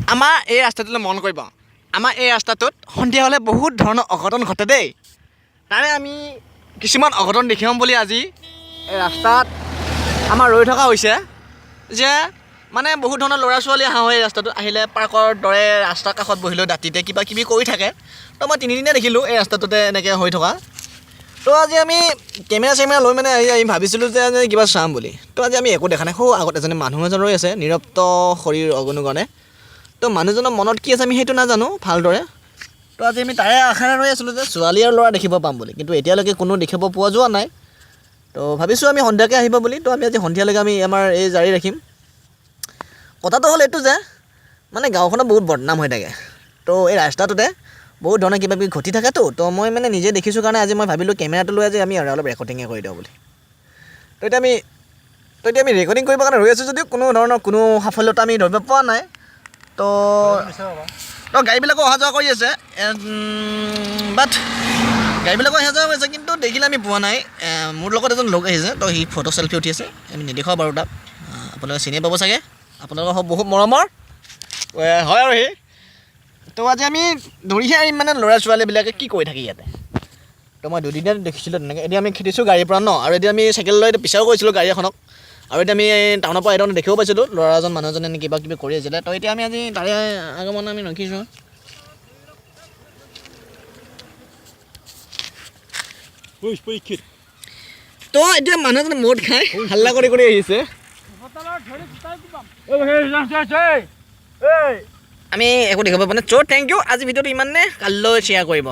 আমাৰ এই ৰাস্তাটোলৈ মন কৰিব আমাৰ এই ৰাস্তাটোত সন্ধিয়া হ'লে বহুত ধৰণৰ অঘটন ঘটে দেই তাৰে আমি কিছুমান অঘটন দেখাম বুলি আজি এই ৰাস্তাত আমাৰ ৰৈ থকা হৈছে যে মানে বহুত ধৰণৰ ল'ৰা ছোৱালী আহা হয় এই ৰাস্তাটোত আহিলে পাৰ্কৰ দৰে ৰাস্তাৰ কাষত বহিলৈ দাঁতিতে কিবা কিবি কৰি থাকে তো মই তিনিদিনে দেখিলোঁ এই ৰাস্তাটোতে এনেকৈ হৈ থকা তো আজি আমি কেমেৰা চেমেৰা লৈ মানে আমি ভাবিছিলোঁ যে কিবা চাম বুলি তো আজি আমি একো দেখা নাই আগত এজনী মানুহ এজন ৰৈ আছে নিৰপ্ত শৰীৰ অগুণগণে তো মানুহজনৰ মনত কি আছে আমি সেইটো নাজানো ভালদৰে তো আজি আমি তাৰে আশাৰে ৰৈ আছিলোঁ যে ছোৱালী আৰু ল'ৰা দেখিব পাম বুলি কিন্তু এতিয়ালৈকে কোনো দেখিব পোৱা যোৱা নাই তো ভাবিছোঁ আমি সন্ধিয়াকৈ আহিব বুলি তো আমি আজি সন্ধিয়ালৈকে আমি আমাৰ এই জাৰি ৰাখিম কথাটো হ'ল এইটো যে মানে গাঁওখনত বহুত বদনাম হৈ থাকে তো এই ৰাস্তাটোতে বহুত ধৰণৰ কিবা কিবি ঘটি থাকেতো তো মই মানে নিজে দেখিছোঁ কাৰণে আজি মই ভাবিলোঁ কেমেৰাটো লৈ আজি আমি অলপ ৰেকৰ্ডিঙে কৰি দিওঁ বুলি তো এতিয়া আমি ৰেকৰ্ডিং কৰিবৰ কাৰণে ৰৈ আছোঁ যদিও কোনো ধৰণৰ কোনো সাফল্যতা আমি ধৰিব পৰা নাই তো গাড়ীবিলাকো অহা যোৱা কৰি আছে বাট গাড়ীবিলাকো অহা যোৱা কৰি আছে কিন্তু দেখিলে আমি পোৱা নাই মোৰ লগত এজন লগ আহিছে তো সি ফটো চেল্ফি উঠি আছে আমি নেদেখাওঁ বাৰু তাক আপোনালোকে চিনি পাব চাগে আপোনালোকৰ বহুত মৰমৰ হয় আৰু সি তো আজি আমি ধৰিহে আহিম মানে ল'ৰা ছোৱালীবিলাকে কি কৰি থাকে ইয়াতে তো মই দুদিনীয়া দেখিছিলোঁ তেনেকৈ এতিয়া আমি খেদিছোঁ গাড়ীৰ পৰা ন আৰু এতিয়া আমি চাইকেল লৈ পিছাও কৰিছিলোঁ গাড়ী এখনক আৰু এতিয়া আমি টাউনৰ পৰা এইধৰণে দেখিব পাইছিলোঁ ল'ৰা এজন মানুহ এজনে কিবা কিবি কৰি আছিলে তো এতিয়া আমি আজি তাৰে আগমন আমি ৰখিছোঁ তো এতিয়া মানুহ এজনে মদ খাই হাল্লা কৰি আহিছে আমি একো দেখিব পৰা নাই চ' থেংক ইউ আজি ভিডিঅ'টো ইমানে কালিলৈ শ্বেয়াৰ কৰিব